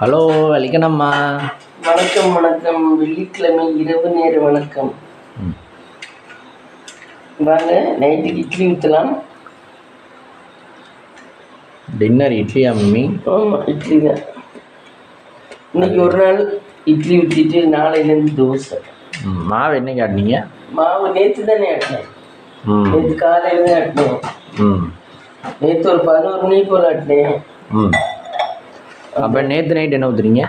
Hello வலிக்கணம்மா. வணக்கம் வணக்கம். வெள்ளிக்கிழமை இரவு நேர வணக்கம். வாங்க, நைட்டுக்கு இட்லி ஊற்றலாம். டின்னர் இட்லியா மம்மி? ஆமாம், இட்லி தான். இன்னைக்கு ஒரு நாள் இட்லி ஊற்றிட்டு நாளையிலேருந்து தோசை. மாவு என்னைக்கு ஆட்டினீங்க? மாவு நேற்று தானே ஆட்டினேன். நேற்று காலையில் தான் ஆட்டினேன். நேற்று ஒரு 11 மணி போல் ஆட்டினேன். அப்போ நேற்று நைட் என்ன ஊற்றுறீங்க?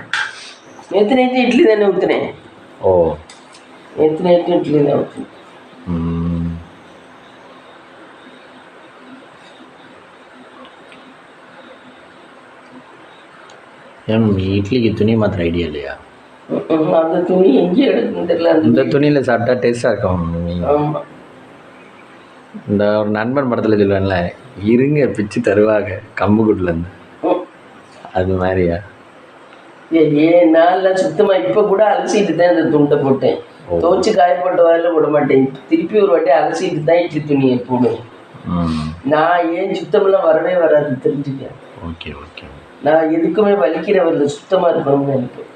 நேற்று நைட்டு இட்லி தானே ஊற்றினேன். ஓ, நேற்று நைட்டு இட்லி தான் ஊற்றினேன். ஏன் இட்லிக்கு துணி மாத்திர ஐடியா இல்லையா? அந்த துணி எங்கேயும் எடுக்குன்னு தெரியல. இந்த துணியில் சாப்பிட்டா டேஸ்ட்டாக இருக்கும். ஆமாம், இந்த ஒரு நண்பன் படத்தில் சொல்லுவேன்ல, இருங்க பிச்சு தருவாங்க கம்புக்குட்டிலேருந்து, அது மாதிரியா? நான் சுத்தமாக இப்போ கூட அலசிட்டு தான் அந்த துண்டை போட்டேன். துவச்சி காயப்பட்ட வாயில விட மாட்டேன். திருப்பி ஒரு வாட்டி அலசிட்டு தான் இட்லி துணியை போடுவேன். நான் ஏன் சுத்தமெல்லாம் வரவே வராது தெரிஞ்சுக்கேன். Okay okay. நான் எதுக்குமே வலிக்கிறவரில் சுத்தமாக இருக்கணும்னு நினைப்பேன்.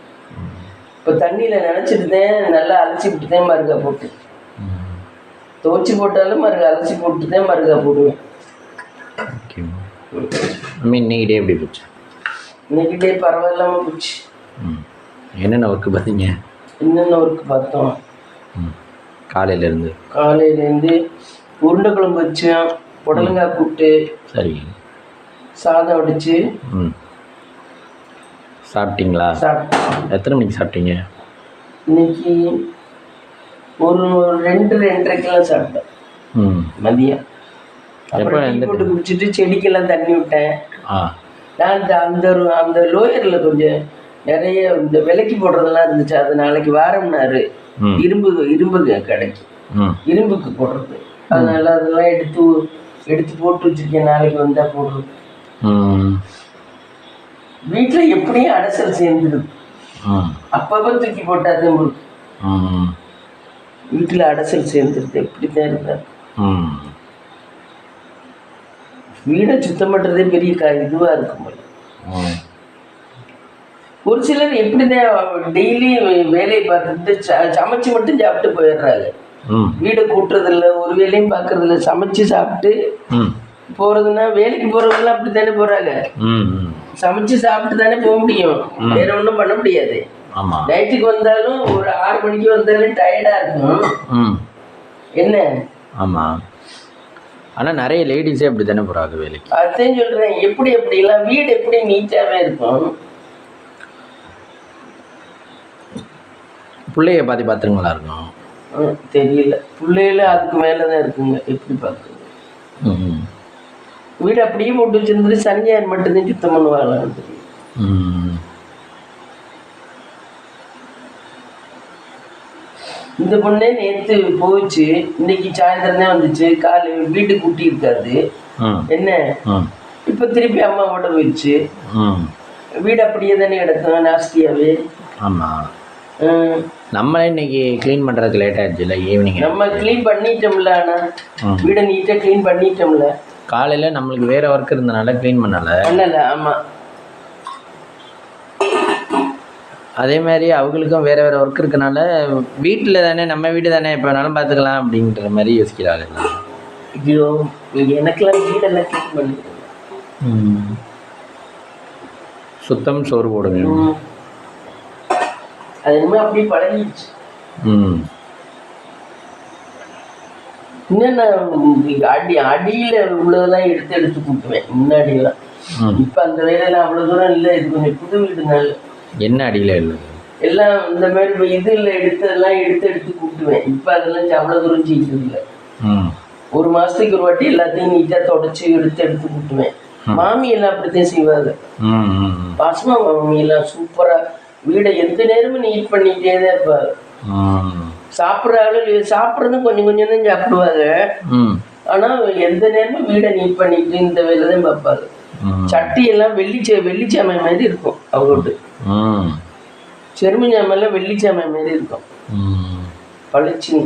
இப்போ தண்ணியில் நினச்சிட்டுதேன், நல்லா அலசி விட்டுதேன் மருகா போட்டு. துவச்சி போட்டாலும் மருகா அலசி போட்டுதேன் மருகா போடுவேன். ஓகே. இன்னைக்கு டே எப்படி போச்சு? இன்னைக்கு டே பரவாயில்லாமல் போச்சு. என்னென்ன ஒர்க்கு பார்த்தீங்க? என்னென்ன ஒர்க்கு பார்த்தோம்? காலையிலேருந்து உருண்டை குழம்பு வச்சோம், புடலங்காய் கூட்டு, சரி, சாதம் வடிச்சு. சாப்பிட்டீங்களா? சாப்பிட்டோம். எத்தனை மணிக்கு சாப்பிட்டீங்க? இன்னைக்கு ஒரு 2-2:30 சாப்பிட்டேன் மதியம். அப்புறம் போட்டு குடிச்சிட்டு செடிக்கெல்லாம் தண்ணி விட்டேன். நான் அந்த லோயரில் கொஞ்சம் நிறைய இந்த விலைக்கு போடுறதெல்லாம் இருந்துச்சு. அது நாளைக்கு வாரம்னாரு. இரும்பு கடைக்கு இரும்புக்கு போடுறது. அதனால அதெல்லாம் எடுத்து போட்டு வச்சிருக்கேன். நாளைக்கு வந்தா போடுறது. வீட்டில் எப்படியும் அடைசல் சேர்ந்துடும். அப்பப்போ தூக்கி போட்டாதே வீட்டில் அடைசல் சேர்ந்துருது. எப்படித்தான் இருந்தார். வீடை சுத்தம் பண்ணுறதே பெரிய இதுவாக இருக்கும் போல. ஒரு சிலர் எப்படிதான் டெய்லி வேலையை பார்த்துட்டு சமைச்சு மட்டும் சாப்பிட்டு போயிடுறாங்க. வீடை கூட்டுறதில்ல, ஒரு வேலையும் பார்க்கறதில்ல, சமைச்சு சாப்பிட்டு போறதுன்னா வேலைக்கு போறவங்களாம் அப்படி தானே போறாங்க. சமைச்சு சாப்பிட்டு தானே போக முடியும், வேற ஒன்றும் பண்ண முடியாது. நைட்டுக்கு வந்தாலும் ஒரு 6 மணிக்கு வந்தாலும் டயர்டா இருக்கும். என்ன? ஆமா, ஆனால் நிறைய லேடிஸே அப்படி தானே போகிறாங்க வேலைக்கு. அதான் சொல்கிறேன், எப்படிலாம் வீடு எப்படி நீட்டாகவே இருக்கும். பிள்ளைய பார்த்துருங்களா இருக்கும்? தெரியல, பிள்ளைகள அதுக்கு மேலே தான் இருக்குங்க. எப்படி பார்க்குறது? வீடு அப்படியே போட்டு வச்சிருந்துட்டு சனியார் மட்டும்தான் சுத்தம் பண்ணுவாங்களான்னு தெரியும். இந்த பொண்ணே நேற்று போச்சு, இன்னைக்கு சாயந்தரம் தான் வந்துச்சு. காலை வீட்டு கூட்டி இருக்காது. என்ன இப்போ திருப்பி அம்மாவோட போயிடுச்சு. வீடு அப்படியே தானே கிடக்கும் நாஸ்தியாவே. ஆமாம், நம்மளே இன்னைக்கு க்ளீன் பண்ணுறதுக்கு லேட் ஆகிடுச்சுல. ஈவினிங் நம்ம க்ளீன் பண்ணிட்டோம்ல. ஆனால் வீடை நீட்டாக க்ளீன் பண்ணிட்டோம்ல. காலையில் நம்மளுக்கு வேறு ஒர்க் இருந்தனால க்ளீன் பண்ணலை. ஆமாம், அதே மாதிரி அவங்களுக்கும் வேறு வேறு ஒர்க் இருக்கனால வீட்டில் தானே, நம்ம வீடு தானே, எப்போ வேணாலும் பார்த்துக்கலாம் அப்படின்ற மாதிரி யோசிக்கிறாங்க. ஐயோ, எனக்கெல்லாம் வீடெல்லாம் க்ளீன் பண்ணிக்கிறேன். சுத்தம் சோறு போடுங்க. அது இனிமேல் அப்படியே பழகிடுச்சு. இன்னும் அடியில் உள்ளதெல்லாம் எடுத்து கூட்டுவேன் முன்னாடியெல்லாம். இப்போ அந்த வேலையெல்லாம் அவ்வளோ தூரம் இல்லை. இது கொஞ்சம் புது வீடுனால. என்ன அடியில் இல்லை, எல்லாம் இந்த மாதிரி இதில் எடுத்ததெல்லாம் எடுத்து கூட்டுவேன். இப்போ அதெல்லாம் அவ்வளோ தூரம் செய்யறது இல்லை. ஒரு மாதத்துக்கு ஒரு வாட்டி எல்லாத்தையும் நீட்டாக தொடச்சி எடுத்து கூட்டுவேன். மாமி எல்லாம் அப்படித்தான் செய்வாங்க. பாசமா மாமி எல்லாம் சூப்பராக வீடை எந்த நேரமும் நீட் பண்ணிக்கிட்டே தான் இருப்பாங்க. சாப்பிட்றதும் கொஞ்சம் கொஞ்சம் தான் சாப்பிடுவாங்க. ஆனால் எந்த நேரமும் வீடை நீட் பண்ணிட்டு இந்த வேலை தான் பார்ப்பாங்க. சட்டி எல்லாம் வெள்ளிச்சாமை மாதிரி இருக்கும். அவங்கள்ட்ட செருமஞ்சாமெல்லாம் வெள்ளிச்சாமை மாதிரி இருக்கும். பளிச்சு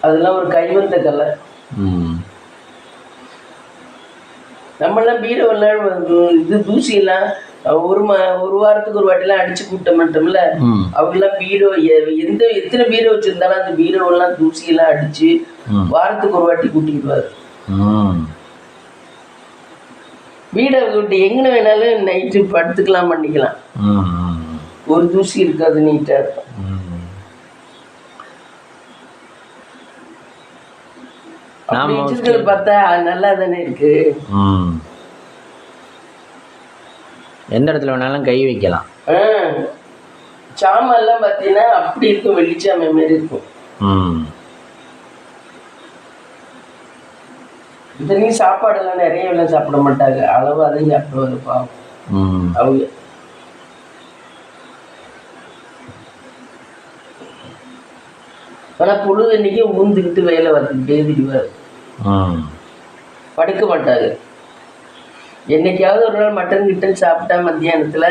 அதெல்லாம் ஒரு கைவந்த கலை. நம்மளாம் பீரோவெல்லாம் இது தூசியெல்லாம் ஒரு வாரத்துக்கு ஒரு வாட்டிலாம் அடிச்சு கூட்ட மாட்டோம்ல. அவங்கெல்லாம் பீரோ எத்தனை பீரோ வச்சிருந்தாலும் அந்த பீரோவெல்லாம் தூசியெல்லாம் அடிச்சு வாரத்துக்கு ஒரு வாட்டி கூட்டிக்கிடுவாரு. வீடை விட்டு எங்கே வேணாலும் நைட்டு படுத்துக்கலாம் பண்ணிக்கலாம். ஒரு தூசி இருக்காது, நீட்டாக இருக்கும். பார்த்தா நல்லா தானே இருக்கு. எந்த இடத்துல வேணாலும் கை வைக்கலாம். சாமெல்லாம் பார்த்தீங்கன்னா அப்படி இருக்கும், வெள்ளிச்சாமை மாரி இருக்கும். இத்தனையும் சாப்பாடெல்லாம் நிறைய எல்லாம் சாப்பிட மாட்டாங்க, அளவு அதையும் சாப்பிடுவாங்க பாவம் அவங்க. ஆனால் பொழுது அன்னைக்கு ஊந்துக்கிட்டு வேலை பார்த்துக்கிட்டே திரிவார், படுக்க மாட்டாரு. என்னைக்காவது ஒரு நாள் மட்டன் கிட்டன் சாப்பிட்டா மத்தியானத்தில்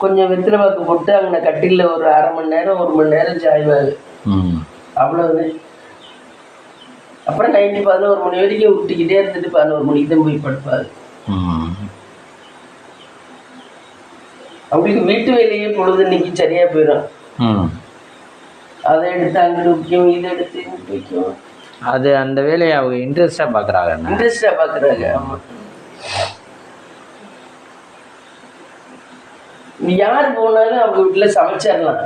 கொஞ்சம் வெத்தில பாக்கு போட்டு அங்கே கட்டிலில் ஒரு 1/2 மணி நேரம் 1 மணி நேரம் சாய்வாரு, அவ்வளவுதான். அப்புறம் நைட்டு 11 மணி வரைக்கும் விட்டுக்கிட்டே இருந்துட்டு 11 மணிக்கு தான் போய் படுப்பாரு. அவங்களுக்கு வீட்டு வேலையே பொழுது இன்னைக்கு சரியா போயிடும். அதை எடுத்து அங்கிட்டு வைக்கும், இதை எடுத்து இங்கிட்டு வைக்கும். அது அந்த வேலையை அவங்க இன்ட்ரெஸ்டா பாக்குறாங்க. ஆமா. யார் போனாலும் அவங்க வீட்டுல சமைச்சிடலாம்.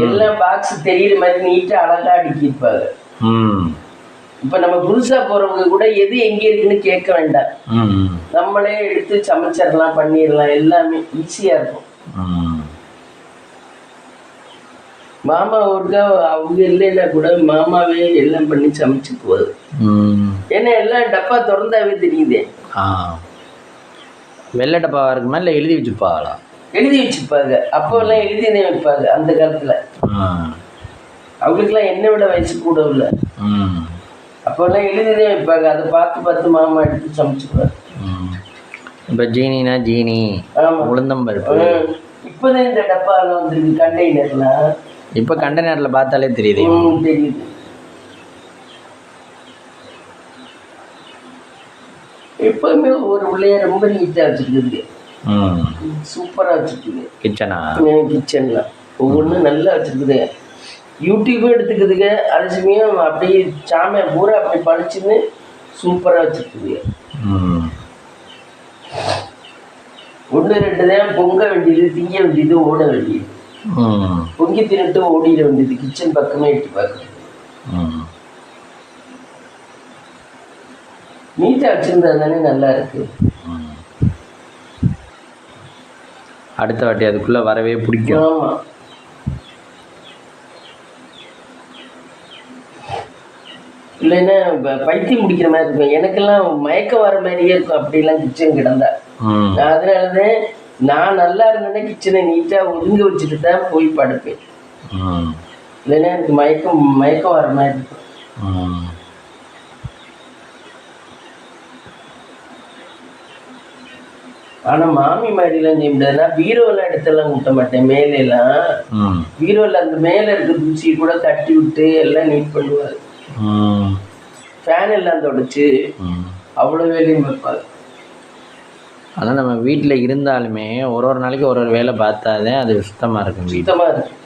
எல்லாம் பாக்ஸ் தெரியுற மாதிரி நீட்டா அழகா அடுக்கிருப்பாங்க. இப்ப நம்ம புதுசா போறவங்க கூட எது எங்க இருக்குன்னு கேட்க வேண்டாம், நம்மளே எடுத்து சமைச்சிடலாம், பண்ணிடலாம், எல்லாமே ஈஸியா இருக்கும். மாமா ஒருக்கா அவங்க இல்லைன்னா கூட மாமாவே எல்லாம் பண்ணி சமைச்சுக்குவாரு. ஏன்னா எல்லாம் டப்பா திறந்தாவே தெரியுதே. வெள்ளை டப்பாவா இருக்குமா இல்லை எழுதி வச்சுப்பாங்களா? எழுதி வச்சுப்பாங்க. அப்போ எல்லாம் எழுதிதான் வைப்பாங்க அந்த காலத்துல. அவங்களுக்குலாம் என்னை விட வயசு கூட இல்லை. அப்போ எல்லாம் எழுதிதான் வைப்பாங்க. அதை பார்த்து பார்த்து மாமா எடுத்து சமைச்சுக்குவாரு. இப்போ ஜீனினா ஜீனி, உளுந்தம்பருப்பு. இப்போதான் இந்த டப்பாவில் வந்துருக்கு கண்டெய்னர்லாம். இப்போ கண்டெய்னரில் பார்த்தாலே தெரியுது. தெரியுது. எப்பவுமே ஒரு உள்ளே ரொம்ப நீட்டாக வச்சுருக்குது, சூப்பராக வச்சுருக்குது. கிச்சன்லாம் ஒவ்வொன்றும் நல்லா வச்சுருக்குது. யூடியூப்பும் எடுத்துக்குதுங்க. அதே சமயம் அப்படியே சாமை பூரா அப்படி பழிச்சுன்னு சூப்பராக வச்சுருக்குது. 1 2 தான் பொங்க வேண்டியது, திங்க வேண்டியது, ஓட வேண்டியது. பொங்கி தின்னுட்டு ஓடிட வேண்டியது. கிச்சன் பக்கமே எட்டி பார்க்கணும். நீட்டா வச்சிருந்தா தானே நல்லா இருக்கு. அடுத்த வாட்டி அதுக்குள்ள வரவே பிடிக்கும். ஆமா. இல்லைன்னா பைத்தியம் முடிக்கிற மாதிரி இருக்கும். எனக்கெல்லாம் மயக்கம் வர மாதிரியே இருக்கும் அப்படிலாம் கிச்சன் கிடந்தா. அதனாலதான் நான் நல்லா இருந்தேன்னா கிச்சனை நீட்டா ஒதுங்க வச்சுட்டு தான் போய் படுப்பேன். இல்லைன்னா எனக்கு மயக்கம் வர மாதிரி இருக்கும். ஆனா மாமி மாதிரிலாம் செய்ய முடியாதுன்னா பீரோலாம் எடுத்தெல்லாம் கூட்ட மாட்டேன். மேலாம் பீரோல அந்த மேல இருக்க தூசியை கூட தட்டி விட்டு எல்லாம் நீட் பண்ணுவாரு. ஃபேன் எல்லாம் தொடச்சு அவ்வளவு வேலையும் வைப்பாரு. ஆனால் நம்ம வீட்டில் இருந்தாலுமே ஒரு நாளைக்கு ஒரு வேலை பார்த்தாதான் அது சுத்தமாக இருக்கும். சுத்தமாக இருக்கும்.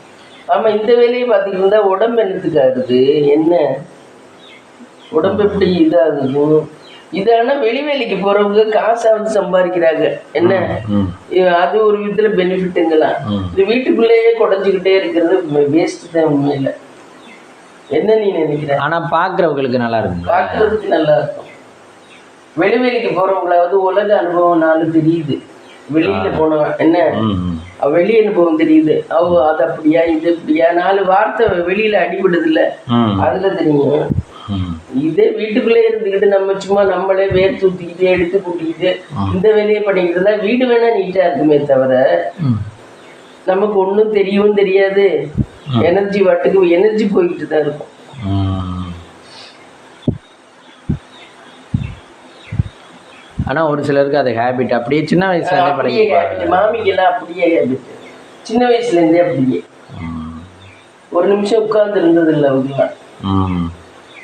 ஆமாம். இந்த வேலையை பார்த்துக்கிட்டு இருந்தால் உடம்பு என்னத்துக்கு ஆகுது? என்ன உடம்பு எப்படி இதாகுது? இது ஆனால் வெளி வேலைக்கு போகிறவங்க காசாவது சம்பாதிக்கிறாங்க. என்ன அது ஒரு விதத்தில் பெனிஃபிட்டுங்களாம். இது வீட்டுக்குள்ளேயே குறைஞ்சிக்கிட்டே இருக்கிறது வேஸ்ட்டு தான் உண்மையில். என்ன நீ நினைக்கிற? ஆனால் பார்க்குறவங்களுக்கு நல்லா இருக்கும். பார்க்குறதுக்கு நல்லா இருக்கும். வெளிவேலைக்கு போறவங்களாவது உலக அனுபவம் 4 தெரியுது. வெளியில போனவன் என்ன வெளி அனுபவம் தெரியுது. அது அப்படியா இது அப்படியா 4 வார்த்தை வெளியில அடிபடுது இல்ல, அதுல தெரியும். இதே வீட்டுக்குள்ளே இருந்துக்கிட்டு நம்ம சும்மா நம்மளே வேர் தூத்திக்கிட்டு எடுத்து கூட்டிக்கிட்டு இந்த வேலையை பண்ணிக்கிட்டு இருந்தா வீடு வேணா நீட்டா இருக்குமே தவிர நமக்கு ஒன்றும் தெரியவும் தெரியாது. எனர்ஜி வாட்டுக்கு எனர்ஜி போய்கிட்டு தான் இருக்கும். ஆனால் ஒரு சிலருக்கு அது ஹேபிட் அப்படியே சின்ன வயசுலேருந்தே பழகிடுவாங்க. மாமிக்கெல்லாம் அப்படியே ஹேபிட் சின்ன வயசுலேருந்தே அப்படியே. ஒரு நிமிஷம் உட்கார்ந்து இருந்தது இல்லை அவங்களாம்.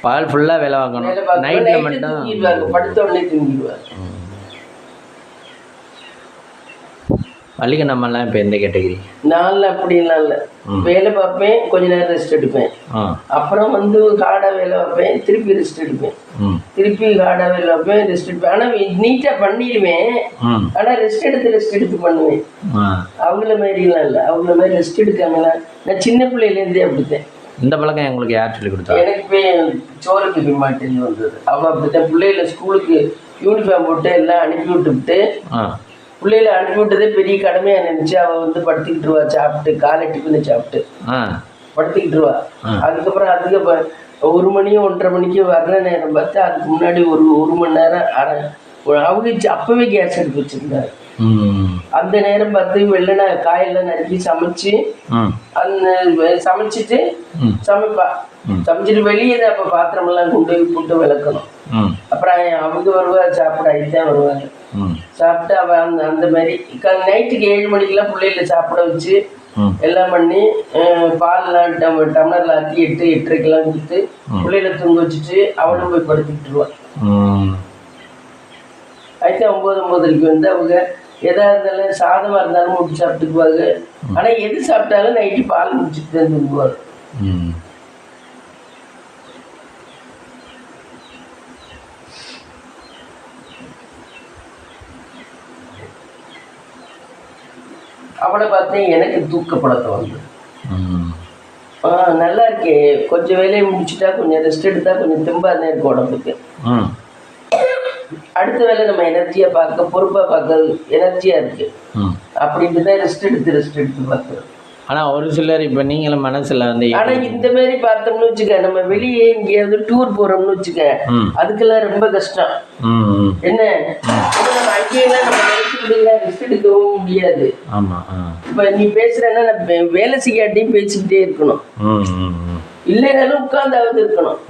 பால் ஃபுல்லாக வேலை வாங்கணும். நைட்டில் மட்டும் படுத்த உடனே தூங்கிடுவாங்க. மல்லிகை நம்மலாம் இப்போ எந்த கேட்டகிரி? நாளில் அப்படிலாம் இல்லை, வேலை பார்ப்பேன், கொஞ்ச நேரம் ரெஸ்ட் எடுப்பேன், அப்புறம் வந்து காடாக வேலை பார்ப்பேன், திருப்பி ரெஸ்ட் எடுப்பேன், திருப்பி காடாக வேலை பார்ப்பேன், ரெஸ்ட் எடுப்பேன். ஆனால் நீட்டாக பண்ணிடுவேன், ஆனால் ரெஸ்ட் எடுத்து பண்ணுவேன். அவங்கள மாதிரிலாம் இல்லை, அவங்கள மாதிரி ரெஸ்ட் எடுக்காமலாம் நான் சின்ன பிள்ளையிலேருந்தே அப்படித்தேன். இந்த பழக்கம் எங்களுக்கு யார் சொல்லி கொடுத்தா? எனக்கு போய் சோறுக்கு பிமாட்டின்னு வந்தது. அவள் அப்படித்தான் பிள்ளைகளை ஸ்கூலுக்கு யூனிஃபார்ம் போட்டு எல்லாம் அனுப்பி விட்டுவிட்டு பிள்ளைகளை அனுப்பி விட்டதே பெரிய கடமையாக நினச்சி அவள் வந்து படுத்துக்கிட்டுருவா, சாப்பிட்டு காலை டிஃபனை சாப்பிட்டு படுத்துக்கிட்டுருவா. அதுக்கப்புறம் அதுக்கு 1 மணி 1:30 மணிக்கு வர்ற நேரம் பார்த்து அதுக்கு முன்னாடி ஒரு மணி நேரம் அவங்க அப்பவே கேஸ் எடுத்து வச்சிருந்தாரு. அந்த நேரம் பார்த்து வெள்ளை காயெல்லாம் நறுக்கி சமைச்சு சமைச்சிட்டு சமைப்பா. சமைச்சிட்டு வெளியே தான் அப்போ பாத்திரமெல்லாம் கொண்டு போய் போட்டு விளக்கணும். அப்புறம் அவங்க வருவா, சாப்பிட ஆகிட்டுதான் வருவாங்க. சாப்பிட்டு அவ அந்த மாதிரி நைட்டுக்கு 7 மணிக்கெல்லாம் பிள்ளைகளை சாப்பிட வச்சு எல்லாம் பண்ணி பால்லாம் டம்ளர்ல ஆற்றி 8:30க்கெல்லாம் கொடுத்து பிள்ளைகளை தூங்க வச்சுட்டு அவளும் போய் படுத்துக்கிட்டுருவான். ஆயிரத்தி 9:30க்கு வந்து அவங்க எதா இருந்தாலும் சாதமாக இருந்தாலும் முடிச்சு சாப்பிட்டுக்குவாங்க. ஆனால் எது சாப்பிட்டாலும் நைட்டு பால் முடிச்சுட்டு தான் தூங்குவாங்க. அவளை பார்த்தேன் எனக்கு தூக்க பழக்கம் வந்து நல்லா இருக்கே, கொஞ்சம் வேலையை முடிச்சுட்டா கொஞ்சம் ரெஸ்ட் எடுத்தா கொஞ்சம் தெம்பாக இருக்கும் உடம்புக்கு. அடுத்த வேலை நம்ம எனர்ஜியா பார்க்க, பொறுப்பா பார்க்க எனர்ஜியா இருக்கு அப்படின்ட்டு தான் ரெஸ்ட் எடுத்து பார்க்குறோம். ஆனா ஒரு சிலர் இப்ப நீங்களும் மனசுல வந்து ஆனா இந்த மாதிரி பார்த்தோம்னு வச்சுக்க, நம்ம வெளியே எங்கேயாவது டூர் போறோம்னு வச்சுக்க, அதுக்கெல்லாம் ரொம்ப கஷ்டம். என்ன நம்ம அங்கேயெல்லாம் நம்ம ரெஸ்ட் எடுக்கவும் முடியாது. இப்ப நீ பேசுறேன்னா நான் வேலை செய்யாட்டியும் பேசிக்கிட்டே இருக்கணும், இல்லைனாலும் உட்கார்ந்தாவது இருக்கணும்.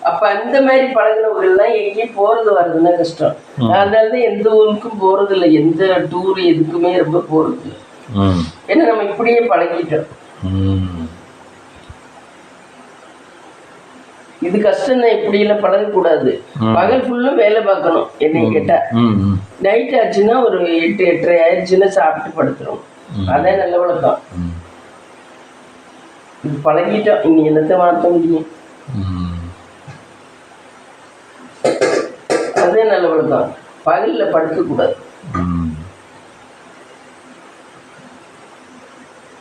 அப்ப அந்த மாதிரி பழகினவர்கள்லாம் எங்கேயும் போறது வர்றதுன்னா கஷ்டம். அதனாலதான் எந்த ஊருக்கும் போறது இல்லை, எந்த டூர் எதுக்குமே ரொம்ப போறது இல்லை. ஏன்னா நம்ம இப்படியே பழகிட்டோம். இது கஷ்டம் தான், இப்படி எல்லாம் பழகக்கூடாது. பகல் ஃபுல்லும் வேலை பார்க்கணும். என்னை கேட்டா நைட் ஆச்சுன்னா ஒரு 8:30 ஆயிடுச்சுன்னா சாப்பிட்டு படுத்துரும். அதான் நல்ல பழக்கம். இது பழகிட்டோம், இனி என்னத்தை மாற்ற முடியும்? அதே நல்ல பழக்கம். பகல்ல படுக்க கூடாது,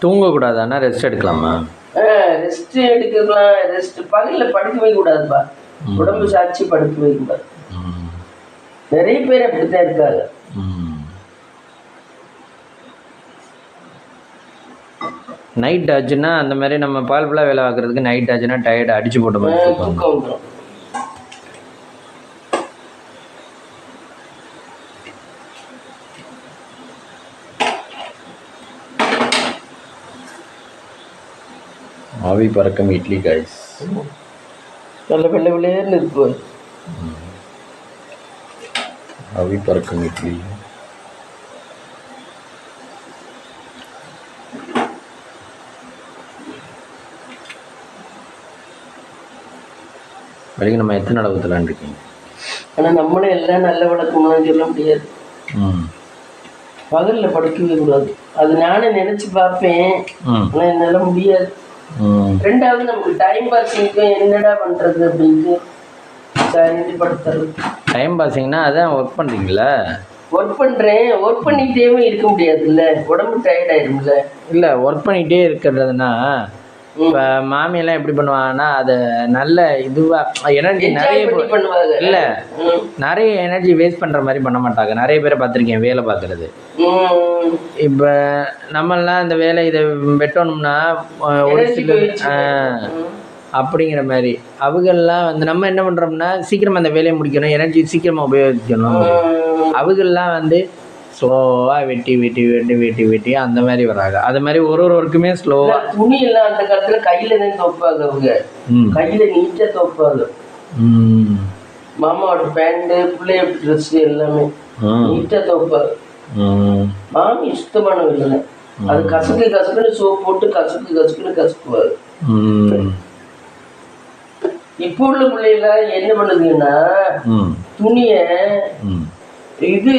தூங்க கூடாது, ஆனா ரெஸ்ட் எடுக்கலாமா? ரெஸ்ட் எடுக்கலாம். ரெஸ்ட் பகல்ல படுக்கவே கூடாதுப்பா, உடம்பு சாட்சி படுக்கவே கூடாது. நிறைய பேர் அப்படித்தான் இருக்காங்க. நைட் ஆச்சுன்னா அந்த மாதிரி நம்ம பால் ஃபுல்லாக வேலை பார்க்கறதுக்கு நைட் ஆச்சுன்னா டயர்ட் அடிச்சு போட்ட மாதிரி தூக்கம் வந்துடும். ஆவி பறக்கும் இட்லி கைஸ், நல்ல வெள்ளை வெள்ளையர்னு இருக்கு. ஆவி பறக்கும் இட்லி. வரைக்கும் நம்ம எத்தனை அளவு ஊற்றலான்னு இருக்கீங்க? ஆனால் நம்மளும் எல்லாம் நல்ல வழக்கம்லாம் சொல்ல முடியாது. பகல்ல படுக்கவே கூடாது, அது நானும் நினைச்சு பார்ப்பேன், ஆனால் என்னால முடியாது. ரெண்டாவது நமக்கு டைம் பாசிங்க்கு என்னடா பண்றது அப்படின்ட்டு படுத்துறது. டைம் பாசிங்னா அதான் ஒர்க் பண்ணுறீங்களா? ஒர்க் பண்ணுறேன், ஒர்க் பண்ணிக்கிட்டே இருக்க முடியாதுல்ல, உடம்பு டயர்ட் ஆயிரும்ல. இல்லை, ஒர்க் பண்ணிகிட்டே இருக்கிறதுனா இப்போ மாமியெல்லாம் எப்படி பண்ணுவாங்கன்னா அது நல்ல இதுவாக எனர்ஜி நிறைய பண்ணுவாங்க. இல்லை, நிறைய எனர்ஜி வேஸ்ட் பண்ணுற மாதிரி பண்ண மாட்டாங்க. நிறைய பேரை பார்த்துருக்கேன் வேலை பார்க்குறது. இப்போ நம்மளாம் இந்த வேலை இதை வெட்டணும்னா ஒரு சில அப்படிங்கிற மாதிரி அவங்கெல்லாம் வந்து நம்ம என்ன பண்ணுறோம்னா சீக்கிரமாக அந்த வேலையை முடிக்கணும், எனர்ஜி சீக்கிரமாக உபயோகிக்கணும். அவங்கெல்லாம் வந்து ஸ்லோவாக வெட்டி அந்த மாதிரி வராங்க. அது மாதிரி ஒரு ஒர்க்குமே ஸ்லோவாக. துணி எல்லாம் அந்த காலத்துல கையில தான் துவைப்பாங்க, அவங்க கையில நீட்டா துவைப்பாங்க. மாமாவோட பேண்ட், பிள்ளைய ட்ரெஸ் எல்லாமே நீட்டா துவைப்பாங்க. மாமி சுத்தமான இல்லை, அது கசக்குன்னு சோப் போட்டு கசக்குன்னு கசக்குவாரு. இப்போ உள்ள பிள்ளைலாம் என்ன பண்ணுதுன்னா துணிய இது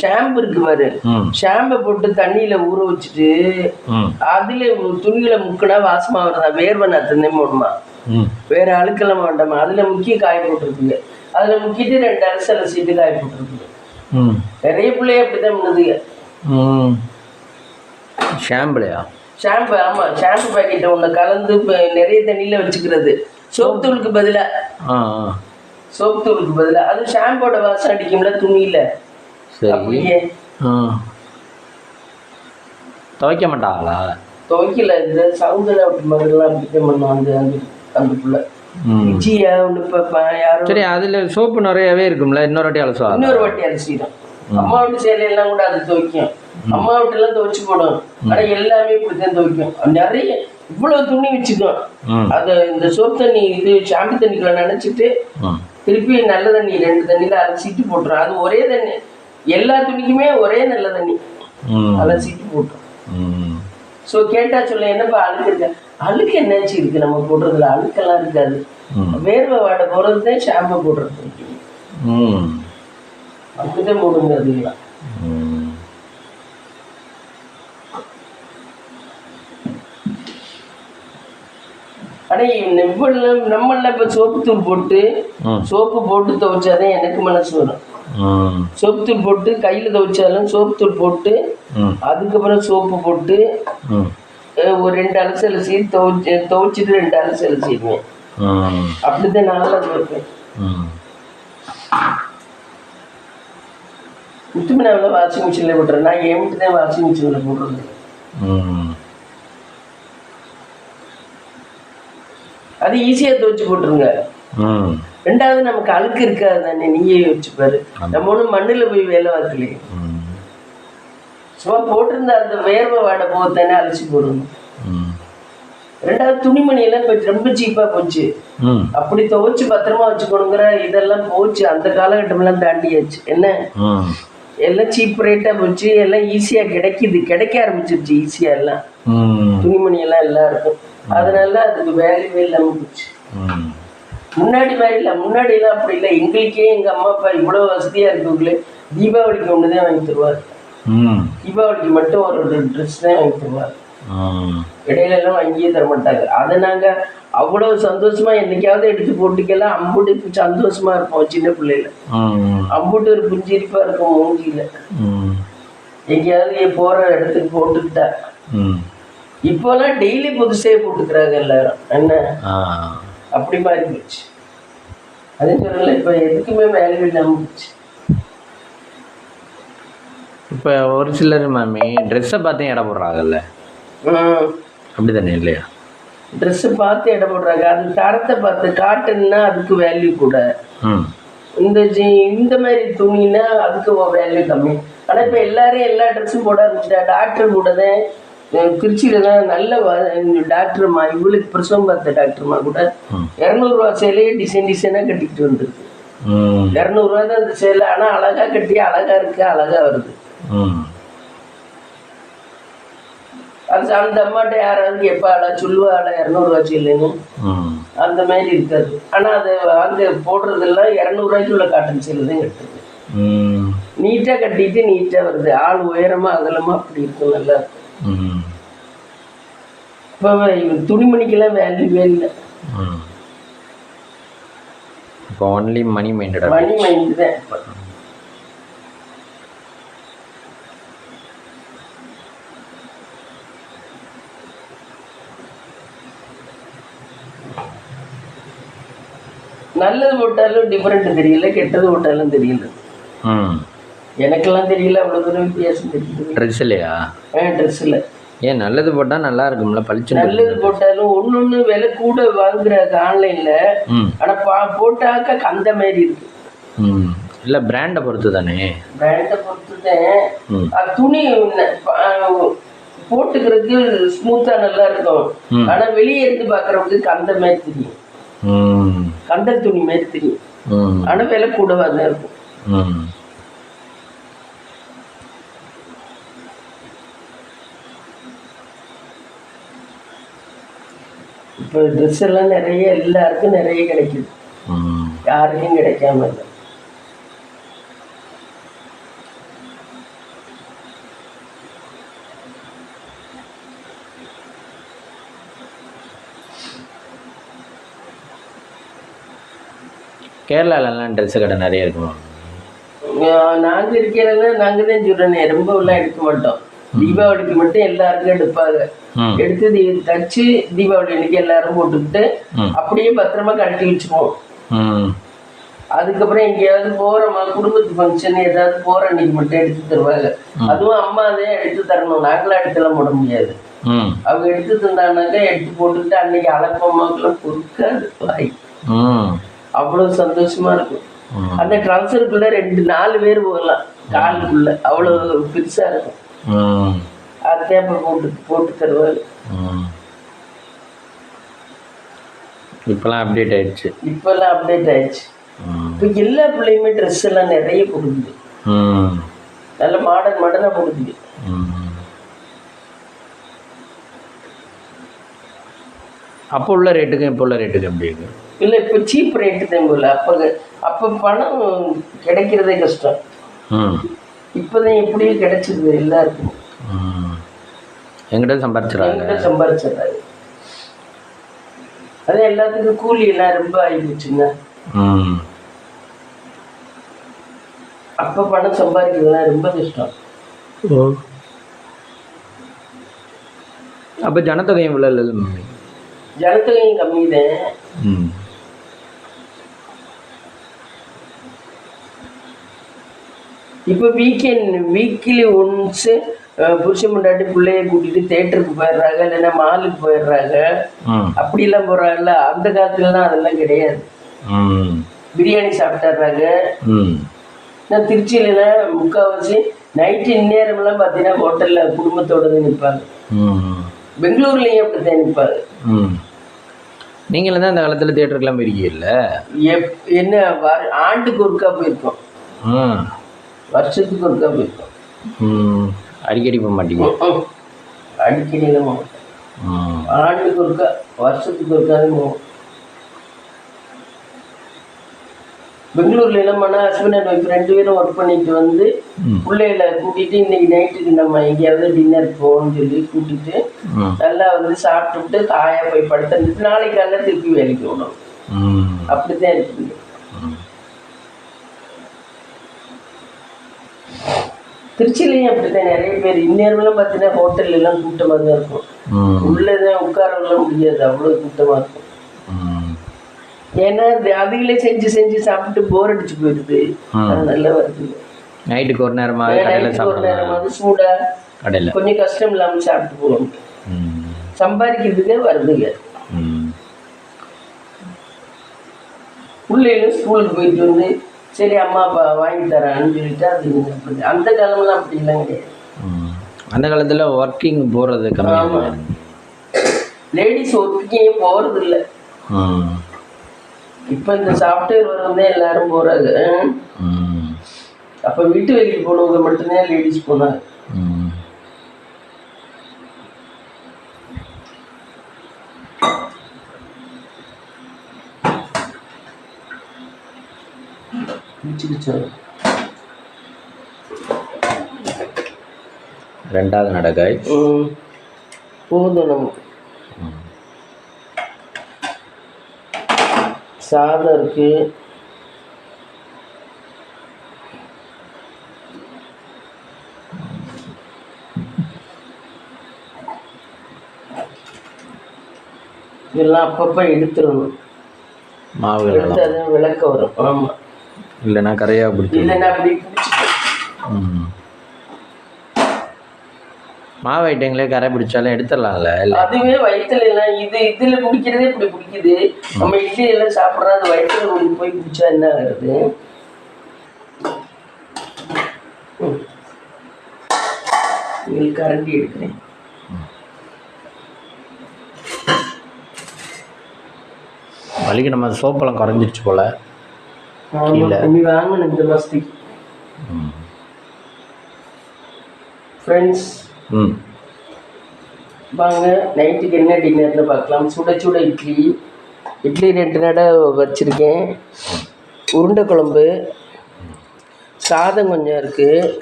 ஷாம்பு இருக்கு பாரு, ஷாம்பை போட்டு தண்ணியில ஊற வச்சுட்டு அதுல துணிகளை முக்கினா வாசமா வருதா, வேர்வை நத்தந்தே போடுமா, வேற அழுக்கெல்லாம் வேண்டாமா, அதுல முக்கிய காய போட்டுருக்குங்க. அதுல முக்கிட்டு 2 அலசு அலசிட்டு காய போட்டுருக்குங்க. நிறைய பிள்ளைய அப்படித்தான் பண்ணுதுங்க. ஷாம்புலையா? ஷாம்பு, ஆமா, ஷாம்பு பாக்கெட்டை ஒன்று கலந்து நிறைய தண்ணியில வச்சுக்கிறது, சோப்பு தூளுக்கு பதிலா. சோப்பு தூளுக்கு பதிலா அது ஷாம்போட வாசம் அடிக்கும்ல துணியில. அப்படியே துவைக்க மாட்டாங்களா? துவைக்கல, இந்த சவுந்தர மகள்லாம் அப்படித்தான் பண்ணுவோம். அந்த பிள்ளை விஜயா ஒன்று இப்போ யாரும். சரி, அதுல சோப்பு நிறையவே இருக்கும்ல, இன்னொரு வாட்டி அலசுவா? இன்னொரு வாட்டி அலசிடும். அம்மா வீட்டு சேலையெல்லாம் கூட அது துவைக்கும், அம்மா வீட்டுலாம் துவைச்சு போடும். ஆனா எல்லாமே இப்படித்தான் துவைக்கும். நிறைய இவ்வளவு துணி வச்சுக்கும். அதை இந்த சோப்பு தண்ணி இது ஷாம்பு தண்ணிக்குள்ள நினைச்சிட்டு திருப்பி நல்ல தண்ணி 2 தண்ணியில அலசிட்டு போட்டுரும். அது ஒரே தண்ணி, எல்லா துணிக்குமே ஒரே நல்ல தண்ணி அலசிட்டு போட்டுரும். ஸோ கேட்டா சொல்ல, என்னப்பா அழுக்கு இருக்க? அழுக்கு என்னாச்சு இருக்கு, நம்ம போடுறதுல அழுக்கெல்லாம் இருக்காது, வேர்வை வாட போறதுதான் ஷாம்பு போடுறது. அப்படிதான் போடுங்க அதுலாம். ஆனா நம்மள இப்ப சோப்பு தூள் போட்டு சோப்பு போட்டு துவைச்சாதான் எனக்கு மனசு வரும். சோப்பு தூள் போட்டு கையில துவைச்சாலும் சோப்பு தூள் போட்டு அதுக்கப்புறம் சோப்பு போட்டு ஒரு 2 அலசு அலசி துவைச்சிட்டு 2 அலசு அலசிடுவேன். அப்படிதான் நல்லா துவைப்பேன். முத்துமனாவில் வாஷிங் மிஷின்ல போட்டுறேன். நான் என்கிட்ட தான் வாஷிங் மிஷின்ல போடுறது. அது ஈஸியா துவைச்சு போட்டுருங்க. 2வது நமக்கு அழுக்கு இருக்காது தானே, நீயே யோசிச்சு பாரு. நம்ம ஒன்றும் மண்ணுல போய் வேலை பார்க்கலையே, சும்மா போட்டிருந்தா அந்த வேர்வை வாட போக தானே அலசி போடணும். 2வது துணிமணி எல்லாம் இப்போ ரொம்ப சீப்பா போச்சு. அப்படி துவைச்சு பத்திரமா வச்சுக்கணுங்கிற இதெல்லாம் போச்சு. அந்த காலகட்டம் எல்லாம் தாண்டியாச்சு. என்ன எல்லாம் சீப் ரேட்டா போச்சு, எல்லாம் ஈஸியா கிடைக்க ஆரம்பிச்சிருச்சு ஈஸியா எல்லாம் துணிமணி எல்லாம் எல்லாருக்கும். அதனால அதுக்கு வேல்யூவே இல்லாம போச்சு. முன்னாடி மாதிரி இல்லை, முன்னாடி எல்லாம் அப்படி இல்லை. எங்களுக்கே எங்க அம்மா அப்பா இவ்வளவு வசதியா இருக்கவங்களே தீபாவளிக்கு ஒண்ணுதான் வாங்கி தருவார். தீபாவளிக்கு மட்டும் ஒரு ட்ரெஸ் தான் வாங்கி தருவார். இடையில எல்லாம் வாங்கியே தர மாட்டாங்க. அதை நாங்க அவ்வளவு சந்தோஷமா என்னைக்காவது எடுத்து போட்டுக்கலாம். அம்புட்டு சந்தோஷமா இருப்போம் சின்ன பிள்ளைல. அம்புட்டு ஒரு புஞ்சிரிப்பா இருக்கும் மூஞ்சியில. எங்கேயாவது போற இடத்துக்கு போட்டுக்கிட்டா. இப்போலாம் டெய்லி புதுசே போட்டுக்கிறாங்க எல்லாரும். என்ன அப்படி மாறி போச்சு. அதே சொல்லல, இப்ப எதுக்குமே வேல்யூ இல்லாம போச்சு. இப்போ ஒரு சிலர் மாமி ட்ரெஸ்ஸை பார்த்து இடம் போடுறாங்கல்ல, அப்படி தானே இல்லையா? ட்ரெஸ்ஸை பார்த்து இடம் போடுறாங்க. அது தரத்தை பார்த்து. காட்டன்னா அதுக்கு வேல்யூ கூட, இந்த மாதிரி துணினா அதுக்கு வேல்யூ கம்மி. ஆனால் இப்போ எல்லாரும் எல்லா ட்ரெஸ்ஸும் போட ஆரம்பிச்சிட்டா. டாக்டர் கூட தான் திருச்சியில தான் நல்ல டாக்டர்மா, இவளுக்கு பிரசவம் பார்த்த டாக்டர்மா கூட 200 ரூபா சேலையே டிசைனாக கட்டிக்கிட்டு வந்துருக்கு. 200 ரூபா தான் அந்த சேலை. ஆனால் அழகா கட்டி அழகா இருக்கு, அழகா வருது. அது அந்த அம்மாட்ட யாராவது கேட்பாளா, சொல்லுவாளா 200 ரூபா சேலைன்னு? அந்த மாதிரி இருக்காது. ஆனால் அது அங்கே போடுறதெல்லாம் 200 ரூபாய்க்கு உள்ள காட்டன் சேலை தான் கட்டுறது. நீட்டாக கட்டிட்டு நீட்டாக வருது. ஆள் உயரமா அகலமா அப்படி இருக்கும், நல்லா இருக்கும். இப்போ துணிமணிக்கெல்லாம் வேல்யூவே இல்லை. இப்போ ஒன்லி மணி மைண்டட். மணி மைண்ட் தான். நல்லது போட்டாலும் டிஃபரெண்ட் தெரியல, கெட்டது போட்டாலும் தெரியல. எனக்கெல்லாம் தெரியல, அவ்வளோ தூரம் வித்தியாசம் தெரியல. ட்ரெஸ் இல்லையா? ட்ரெஸ் இல்லை. ஏன் நல்லது போட்டால் நல்லா இருக்கும்ல, பளிச்சு. நல்லது போட்டாலும் ஒன்று விலை கூட வாங்குறாங்க ஆன்லைனில். ஆனால் போட்டாக்க அந்த மாதிரி இருக்கு. இல்லை, பிராண்டை பொறுத்து தானே. பிராண்டை பொறுத்து தான். துணி போட்டுக்கிறதுக்கு ஸ்மூத்தாக நல்லா இருக்கும். ஆனால் வெளியே இருந்து பார்க்குறவங்களுக்கு அந்த மாதிரி தெரியும், கந்தல் துணி மாதிரி தெரியும். ஆனால் விலை கூடவா தான் இருக்கும். இப்போ ட்ரெஸ் எல்லாம் நிறைய எல்லாருக்கும் நிறைய கிடைக்குது, யாருக்கும் கிடைக்காம இல்லை. கேரளாலலாம் ட்ரெஸ்ஸு கடை நிறைய இருக்குமா? நாங்கள் இருக்கிறதுல நாங்கள் தான் சொல்கிறேனே, ரொம்பலாம் எடுக்க மாட்டோம். தீபாவளிக்கு மட்டும் எல்லாருக்கும் எடுப்பாங்க. எடுத்து தச்சு தீபாவளி அன்னைக்கு எல்லாரும் போட்டுக்கிட்டு அப்படியே பத்திரமா கட்டி வச்சுக்குவோம். அதுக்கப்புறம் எங்கேயாவது போறோமா, குடும்பத்து ஃபங்க்ஷன் ஏதாவது போற அன்னைக்கு மட்டும் எடுத்து தருவாங்க. அதுவும் அம்மா அதே எடுத்து தரணும், நாங்களாம் எடுத்துலாம் போட முடியாது. அவங்க எடுத்து தந்தானாக்கா எடுத்து போட்டுக்கிட்டு அன்னைக்கு அலப்பம்மாக்கெல்லாம் பொறுக்காது வாய். அவ்வளவு சந்தோஷமா இருக்கும். அந்த ட்ரௌசருக்குள்ள 2-4 பேர் போகலாம் காலுக்குள்ள, அவ்வளவு பெருசா இருக்கும். அதே அப்புறம் போட்டு தருவாரு. இப்பெல்லாம் அப்டேட் ஆயிடுச்சு. இப்போ எல்லா பிள்ளையுமே ட்ரெஸ் எல்லாம் நிறைய கொடுக்குது, நல்ல மாடர்னா கொடுக்குது. அப்போ உள்ள ரேட்டுக்கும் இப்போ உள்ள ரேட்டுக்கும் எப்படி இருக்கு? இல்லை, இப்போ சீப் ரேட்டு தான் போல. அப்போ பணம் கிடைக்கிறதே கஷ்டம். இப்போதான் எப்படியும் கிடைச்சிருது எல்லாருக்கும். எங்கிட்ட சம்பாரிச்சிடறாங்க. அது எல்லாத்துக்கும் கூலி எல்லாம் ரொம்ப ஆகி போச்சுங்க. அப்போ பணம் சம்பாதிக்கிறதுலாம் ரொம்ப கஷ்டம். அப்போ ஜனத்தொகையும் இவ்வளோ ஜனத்தொகையும் கம்மி தான். இப்போ வீக்லி ஒன்ஸு புருஷன் முன்னாடி பிள்ளைய கூட்டிட்டு தேட்டருக்கு போயிடுறாங்க, இல்லைன்னா மாலுக்கு போயிடுறாங்க. அப்படிலாம் போறாங்கல்ல, அந்த காலத்துலலாம் அதெல்லாம் கிடையாது. பிரியாணி சாப்பிட்டுறாங்க. நான் திருச்சியிலாம் முக்கால்வாசி நைட்டு இந்நேரம்லாம் பார்த்தீங்கன்னா ஹோட்டலில் குடும்பத்தோட தான் நிற்பாங்க. பெங்களூர்லேயும் அப்படித்தான் நிற்பாங்க. நீங்களும் தான் அந்த காலத்தில் தேட்டருக்குலாம் போயிருக்கீங்கல்ல? என்ன ஆண்டுக்கு ஒருக்கா போயிருக்கோம், வருஷத்துக்கு ஒருக்கா போயிருக்கோம். அடிக்கடி போக மாட்டீங்க? அடிக்கடிலாம் போக மாட்டோம். ஆண்டுக்கு ஒருக்கா, வருஷத்துக்கு ஒருக்கா தான் போவோம். பெங்களூர்ல எல்லாம் போனால் ஹஸ்பண்ட் அண்ட் ஒய்ஃப் 2 பேரும் ஒர்க் பண்ணிட்டு வந்து பிள்ளைகளை கூட்டிட்டு இன்னைக்கு நைட்டுக்கு நம்ம எங்கேயாவது டின்னர் போகணும்னு சொல்லி கூட்டிட்டு நல்லா வந்து சாப்பிட்டுட்டு காயா போய் படுத்துட்டு நாளைக்கு காலையில் திருப்பி வேலைக்கு போகணும். அப்படித்தான் இருக்குது. திருச்சியிலையும் அப்படித்தான் நிறைய பேர். இந்நேரம்லாம் பார்த்தீங்கன்னா ஹோட்டல்ல எல்லாம் கூட்டமாக தான் இருக்கும். உள்ளதான் உட்காரலாம் முடியாது, அவ்வளோ கூட்டமாக இருக்கும். ஏன்னா அதுகளே செஞ்சு சாப்பிட்டு போர் அடிச்சு போயிடுது. நல்லா வருது. நைட்டுக்கு ஒரு நேரமாவது சூடா கொஞ்சம் கஷ்டம் இல்லாமல் சாப்பிட்டு போகணும். சம்பாதிக்கிறதுக்கே வருதுங்க. பிள்ளைகளும் ஸ்கூலுக்கு போயிட்டு வந்து சரி அம்மா அப்பா வாங்கி தரான்னு சொல்லிட்டு அது அந்த காலம்லாம் அப்படிலாம் கிடையாது. அந்த காலத்தில் ஒர்க்கிங் போகிறது கம்மி. லேடிஸ் ஒர்க்கிங்கே போகிறது இல்லை. இப்போ இந்த சாஃப்ட்வேர் வரவங்க எல்லாரும் போகிறாங்க. அப்போ வீட்டு வேலைக்கு போனவங்க மட்டும்தான் லேடிஸ் போனாங்க. ரெண்டாவது நடக்காய் போதும் நமக்கு. சாதம் இருக்கு, இதெல்லாம் அப்பப்போ எடுத்துடணும். மாவு எடுத்து அது விளக்க வரும். ஆமாம், இல்லைன்னா கரையாக பிடிச்சி, இல்லைன்னா அப்படி மாவு ஐட்டங்களே கரை பிடிச்சாலும் எடுத்துடலாம்ல. அதுவே வயிற்றுல எல்லாம் இதுல பிடிக்கிறதே இப்படி பிடிக்குது. நம்ம இட்லி எல்லாம் சாப்பிட்றோம், அது வயிற்றுல கொண்டு போய் பிடிச்சா என்ன ஆகுது? கரண்டி எடுக்கிறேன். வலிக்கு நம்ம சோப்பெல்லாம் குறைஞ்சிருச்சு போல. வாங்கணும் இந்த மாசத்துக்கு. ஃப்ரெண்ட்ஸ் வாங்க, நைட்டுக்கு என்ன டின்னர்னு பார்க்கலாம். சுட இட்லி 2 நடை வச்சுருக்கேன். உருண்டை குழம்பு, சாதம் கொஞ்சம் இருக்குது.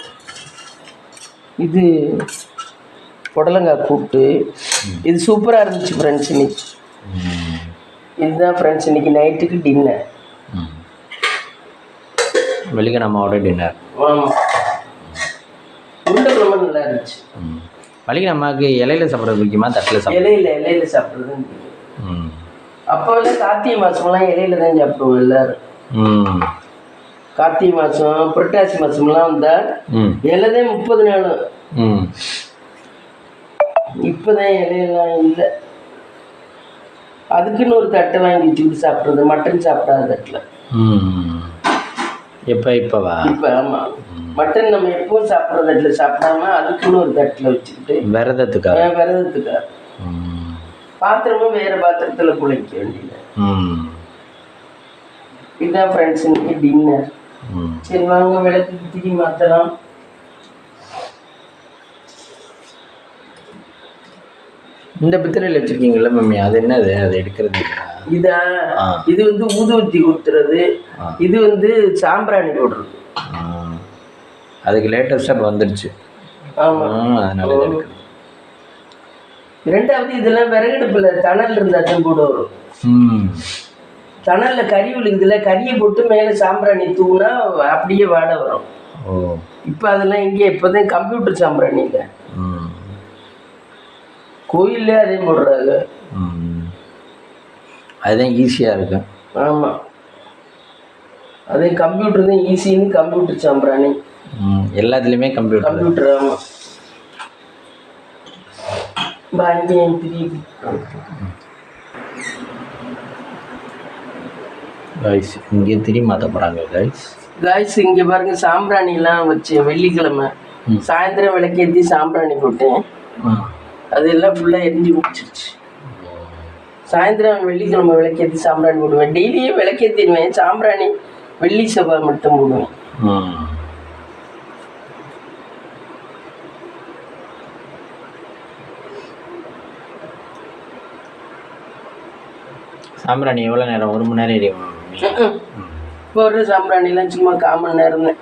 இது புடலங்காய் கூட்டு. இது சூப்பராக இருந்துச்சு ஃப்ரெண்ட்ஸ். இன்னைக்கு இதுதான் ஃப்ரெண்ட்ஸ் இன்னைக்கு நைட்டுக்கு டின்னர். வெள்ளிக்கிழமாவோட டின்னர். ஆமாம், உருண்டை குழம்பு நல்லா இருந்துச்சு. வெள்ளிக்கிழமாவுக்கு இலையில சாப்பிட்றது பிடிக்குமா தட்டில் சாப்பிட்றது? இலையில சாப்பிட்றது. அப்போல்லாம் கார்த்திகை மாதம்லாம் இலையில தான் சாப்பிடுவோம் எல்லாரும். கார்த்திகை மாதம் புரட்டாசி மாதம்லாம் வந்தால் இலைதே 30 நாளும். இப்போதான் இலையெல்லாம் இல்லை. அதுக்குன்னு ஒரு தட்டை வாங்கி வச்சுக்கிட்டு சாப்பிட்றது, மட்டன் சாப்பிடாத தட்டில். இப்போவா? இப்போ ஆமாம், மட்டன் நம்ம எப்பவும் சாப்பிட்ற தட்டில் சாப்பிடாம அதுக்குன்னு ஒரு தட்டில் வச்சுக்கிட்டு விரதத்துக்காக பாத்திரமும் வேறு பாத்திரத்தில் குளிக்க வேண்டியது. இதுதான் ஃப்ரெண்ட்ஸ் இன்னைக்கு டின்னர். சரி வாங்க விளக்கு திரி மாற்றலாம். இந்த பித்திரையில் வச்சுருக்கீங்களா மம்மி, அது என்னது? அது எடுக்கிறது இதா? இது வந்து ஊதுவத்தி கொடுத்துறது, இது வந்து சாம்பிராணி போடுறது. அதுக்கு லேட்டஸ்ட்டாக இப்போ வந்துடுச்சு. ஆமாம், அதனால இருக்கு. ரெண்டாவது இதெல்லாம் விறகடுப்பில் தணல் இருந்தால் தான் கூட வரும். தணலில் கறி விழுகுதுல, கறியை போட்டு மேலே சாம்பிராணி தூணா அப்படியே வாடை வரும். இப்போ அதெல்லாம் இங்கே இப்போதான் கம்ப்யூட்டர் சாம்பிராணி இல்லை, கோயிலே அதே போடுறாங்க. அதுதான் ஈஸியாக இருக்கு. ஆமாம், அதே கம்ப்யூட்டர் தான் ஈஸின்னு கம்ப்யூட்டர் சாம்பிராணி. எல்லாத்துலேயுமே கம்ப்யூட்டர். ஆமாம். இங்கே திரி மாற்ற போகிறாங்க காய்ஸ். இங்கே பாருங்க, சாம்பிராணிலாம் வச்சேன். வெள்ளிக்கிழமை சாயந்தரம் விளக்கேற்றி சாம்பிராணி போட்டேன். அதெல்லாம் ஃபுல்லாக எரிஞ்சு முடிச்சிருச்சு. சாயந்தரம் வெள்ளிக்கிழமை விளக்கேற்றி சாம்பிராணி போடுவேன். டெய்லியும் விளக்கேற்றிடுவேன். சாம்பிராணி வெள்ளி செவ்வாய் மட்டும் போடுவேன். சாம்பிராணி எவ்வளோ நேரம்? 1 மணி நேரம் எரியும். இப்போ ஒரு சாம்பிராணிலாம் சும்மா 1/4 மணி நேரம் தான்.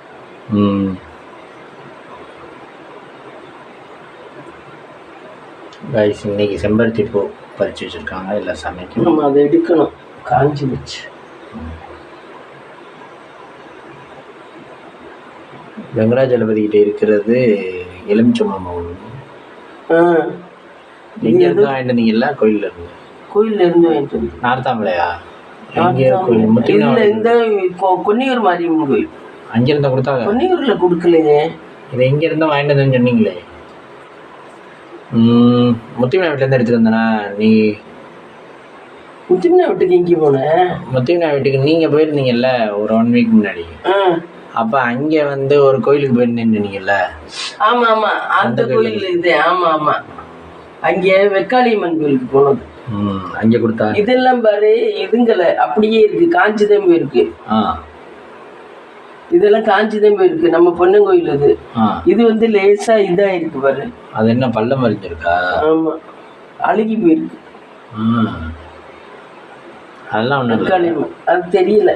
கைஸ் இன்னைக்கு செம்பருத்தி பூ பறிச்சு வச்சுருக்காங்க, இல்லை சமைக்கணும். நம்ம அதை எடுக்கணும், காஞ்சி வச்சு. வெங்கடாஜலபதிக்கிட்ட இருக்கிறது எலுமிச்சம்பழம். எங்கே இருந்து வாங்கிட்டு வந்தீங்கல்ல? கோயிலில் இருந்து. கோயிலில் இருந்து வாங்கிட்டு வந்து. நார்த்தாமலையா? இல்லை, இந்த கொன்னியூர் மாரியம்மன் கோயில். அங்கேருந்தா கொடுத்தாங்க? கொன்னியூரில் கொடுக்கலையே. இதை எங்கேருந்தா வாங்கிட்டு வந்தேன்னு சொன்னீங்களே. முத்திமனா வீட்டிலேருந்து எடுத்துகிட்டு வந்தேனா? நீ முத்திமனா வீட்டுக்கு எங்கே போனேன்? முத்திமனா வீட்டுக்கு நீங்கள் போயிருந்தீங்கல்ல ஒரு 1 வீக் முன்னாடி. அப்போ அங்கே வந்து ஒரு கோயிலுக்கு போயிருந்தேன்னு சொன்னீங்கல்ல? ஆமாம் ஆமாம், அந்த கோயில் இது. ஆமாம் ஆமாம், அங்கே வெக்காளியம்மன் கோயிலுக்கு போனது. அங்கே கொடுத்தா? இதெல்லாம் பாரு, இதுங்களை அப்படியே இருக்கு, காஞ்சிதான் போயிருக்கு. இதெல்லாம் காஞ்சிதான் போயிருக்கு. நம்ம பொண்ணு கோயில் இது. இது வந்து லேசா இதா இருக்கு பாரு. அது என்ன பள்ளம் மறிஞ்சிருக்கா? ஆமா, அழுகி போயிருக்கு. அதெல்லாம் ஒண்ணு அது தெரியல.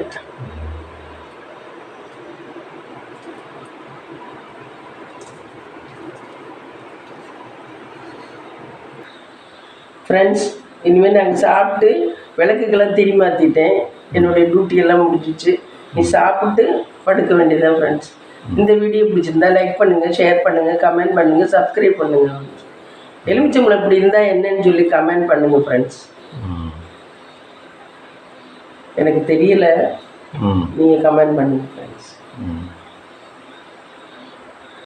ஃப்ரெண்ட்ஸ், இனிமேல் நாங்கள் சாப்பிட்டு விளக்குக்கெல்லாம் திரி மாற்றிட்டேன். என்னுடைய டியூட்டியெல்லாம் முடிஞ்சிச்சு. நீ சாப்பிட்டு படுக்க வேண்டியதான் ஃப்ரெண்ட்ஸ். இந்த வீடியோ பிடிச்சிருந்தா லைக் பண்ணுங்கள், ஷேர் பண்ணுங்கள், கமெண்ட் பண்ணுங்கள், சப்ஸ்கிரைப் பண்ணுங்கள். எலுமிச்சம்பழம் இப்படி இருந்தால் என்னன்னு சொல்லி கமெண்ட் பண்ணுங்கள் ஃப்ரெண்ட்ஸ். எனக்கு தெரியல, நீங்கள் கமெண்ட் பண்ணுங்கள் ஃப்ரெண்ட்ஸ்.